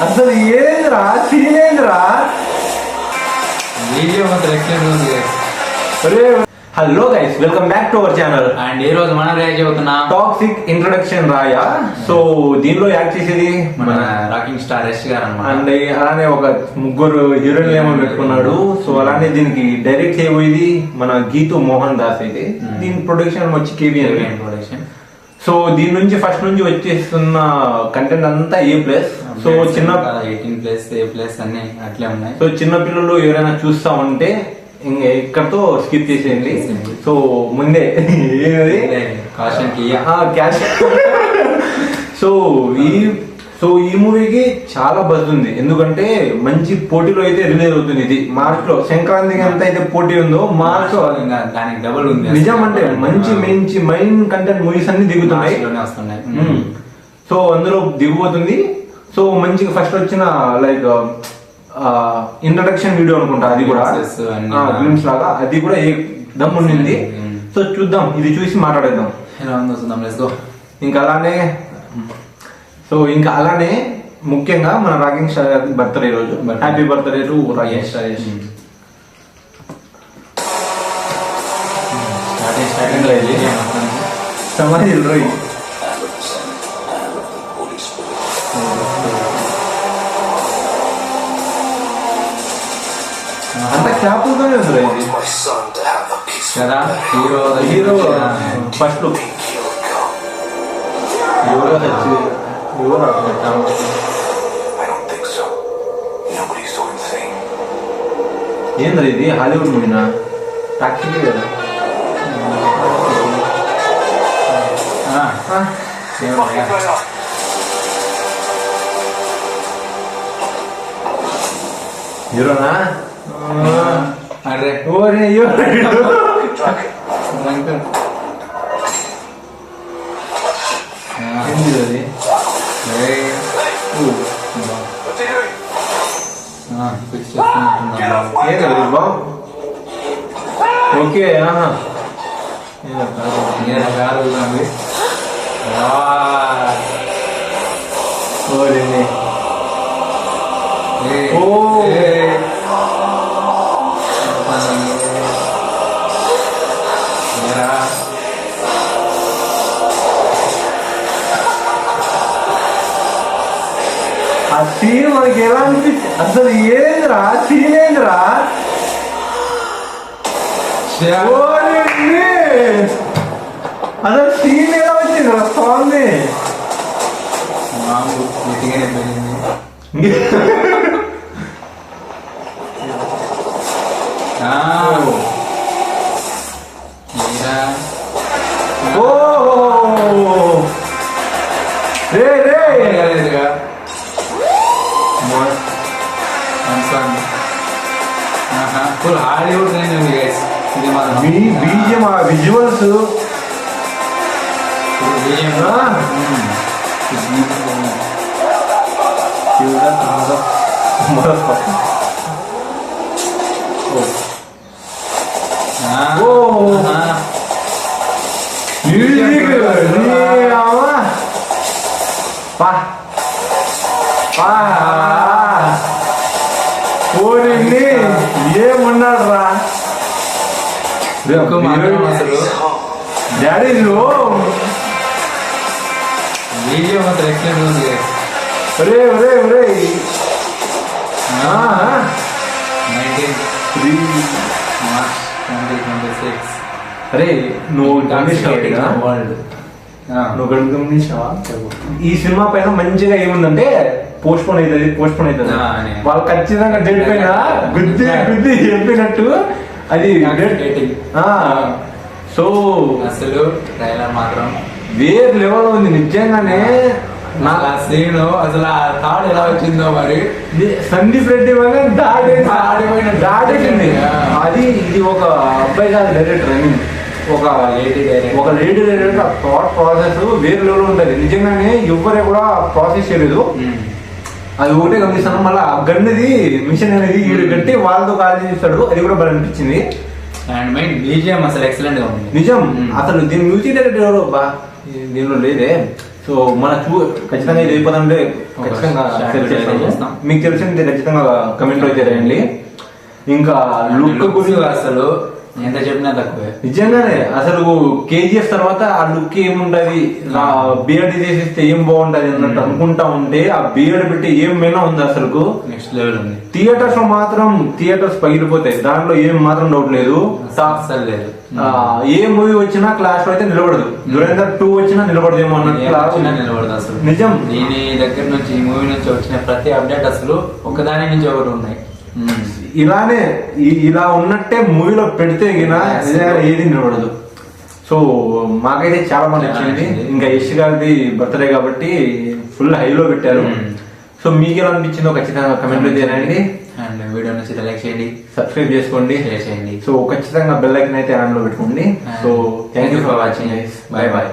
అసలు ఏంద్రా సీనేంద్రా వీడియో మాత్రం ఎక్సలెంట్ ఉంది. Hello guys, welcome back to our channel. And ఈ రోజు మనం రియాక్ట్ అవుతున్నాం టాక్సిక్ ఇంట్రొడక్షన్ రాయా. సో దీనిలో యాక్ట్ చేసేది మన రాకింగ్ స్టార్ యష్ గారు అన్నమాట. అండ్ అలానే ఒక ముగ్గురు హీరోయిన్ ఏమో పెట్టుకున్నాడు. సో అలానే దీనికి డైరెక్ట్ చేయబోయేది మన గీతు మోహన్ దాస్ అయితే. దీని ప్రొడక్షన్ వచ్చి కేవీఎన్ ప్రొడక్షన్. సో దీని నుంచి ఫస్ట్ నుంచి వచ్చేస్తున్న కంటెంట్ అంతా A+. సో చిన్న 18+ A+ అన్ని అట్లే ఉన్నాయి. సో చిన్న పిల్లలు ఎవరైనా చూస్తా ఉంటే ఇక్కడతో స్కిప్ చేసేయండి. సో ముందే కాషన్ క్యాష్. సో ఈ మూవీకి చాలా బజ్ ఉంది. ఎందుకంటే మంచి పోటీలో అయితే రిలీజ్ అవుతుంది. ఇది మార్చ్ లో, సంక్రాంతికి ఎంత అయితే పోటీ ఉందో మార్చ్ లో దానికి డబుల్ ఉంది. నిజం అంటే మంచి మంచి మైన్ కంటెంట్ మూవీస్ అన్ని దిగుతున్నాయి. సో అందులో దిగుబోతుంది. సో మంచిగా ఫస్ట్ వచ్చిన లైక్ ఇంట్రడక్షన్ వీడియో అనుకుంటా, అది కూడా గ్లిమ్స్ లాగా, అది కూడా దమ్ ఉండింది. సో చూద్దాం, ఇది చూసి మాట్లాడేద్దాం. ఇంకా అలానే ముఖ్యంగా మన రాకింగ్ స్టార్ బర్త్డే రోజు, happy birthday to rocking star. సమాధి రోయి అంత క్యాపుతోనే ఉంది ఇది కదా. హీరో ఫస్ట్ లుక్ ఏంద్ర ఇది హాలీవుడ్ మూవీనా? టాక్సీ కదా. హీరోనా? అరే ఓరే ఓకే. ఆ సీన్ మనకి ఎలా అనిపించింది? అసలు ఏంద్రా సీన్ ఏంద్రా? అసలు సీన్ ఎలా వచ్చింది స్వామి? ఫుల్ హాలీవుడ్ రేంజ్ ఉంది గైస్. ఇది మాత్రం బీజిఎం, ఆ విజువల్స్ ఏమన్నాడు రా అసలు. డాడీ వీడియో మాత్రం ఎక్సలెంట్ ఉంది. ఒరే ఒరే ఒరే 19 మార్చ్ 2026. అరే నువ్వు వరల్డ్ నువ్వు గమనించావా? ఈ సినిమా పైన మంచిగా ఏముందంటే పోస్ట్ పోన్ అవుతుంది. వాళ్ళు ఖచ్చితంగా డేట్ పైన గుద్ది చెప్పినట్టు అది. సో అసలు ట్రైలర్ మాత్రం వేరే లెవెల్ ఉంది నిజంగానే. నా సీన్ అసలు ఆ థాడ్ ఎలా వచ్చిందో మరి. సందీప్ రెడ్డి వల్ల దాటేసింది అది. ఇది ఒక అబ్బాయి కాదు డైరెక్టర్, అని ఒక లేడీ డైరెక్టర్. ఆ థాట్ ప్రాసెస్ వేరే లెవెల్ ఉంటుంది నిజంగానే. ఎవరే కూడా ప్రాసెస్ చేయలేదు. అది ఒకటే గమనిస్తాను. మళ్ళీ ఆ గన్నది మిషన్ అనేది ఈడు కట్టి వాళ్ళతో కాల్ చేస్తాడు, అది కూడా బాగా అనిపించింది. అండ్ మెయిన్ బీజిఎం అసలు ఎక్సలెంట్ గా ఉంది. నిజం. అసలు దీని మ్యూజిక్ డైరెక్టర్ ఎవరు బా దీనిలో లేదే. సో మన ఖచ్చితంగా ఇది అయిపోతుంటే ఖచ్చితంగా share చేస్తాము. మీకు తెలిసింది ఖచ్చితంగా కమెంట్ అయితే రాయండి. ఇంకా లుక్ గురించి అసలు ఎంత చెప్పినా తక్కువే నిజంగానే. అసలు కేజీఎఫ్ తర్వాత ఆ లుక్ ఏముంటది, ఆ బియర్డ్ చేసిస్తే ఏం బాగుంటది అన్నట్టు అనుకుంటా ఉంటే ఆ బియర్డ్ పెట్టి ఏమైనా ఉంది అసలు నెక్స్ట్ లెవెల్ ఉంది. థియేటర్స్ లో మాత్రం థియేటర్స్ పగిలిపోతాయి, దాంట్లో ఏం మాత్రం డౌట్ లేదు. అసలు లేదు. ఏ మూవీ వచ్చినా క్లాస్ లో అయితే నిలబడదు. దురేందర్ 2 వచ్చినా నిలబడదేమో అన్నట్టు నిలబడదు అసలు. నిజం. దీని దగ్గర నుంచి ఈ మూవీ నుంచి వచ్చిన ప్రతి అప్డేట్ అసలు ఒకదాని నుంచి ఒకటి ఉన్నాయి. ఇలానే ఇలా ఉన్నట్టే మూవీలో పెడితే ఏది నిలబడదు. సో మాకైతే చాలా మంది నచ్చింది. ఇంకా యశ్ గారిది బర్త్డే కాబట్టి ఫుల్ హైలో పెట్టారు. సో మీకు ఎలా అనిపించిందో ఖచ్చితంగా కమెంట్ లో చేయండి. అండ్ వీడియో నచ్చితే లైక్ చేయండి, సబ్స్క్రైబ్ చేసుకోండి, షేర్ చేయండి. సో ఖచ్చితంగా బెల్ ఐకాన్ అయితే ఆన్ లో పెట్టుకోండి. So thank you for watching. Bye bye.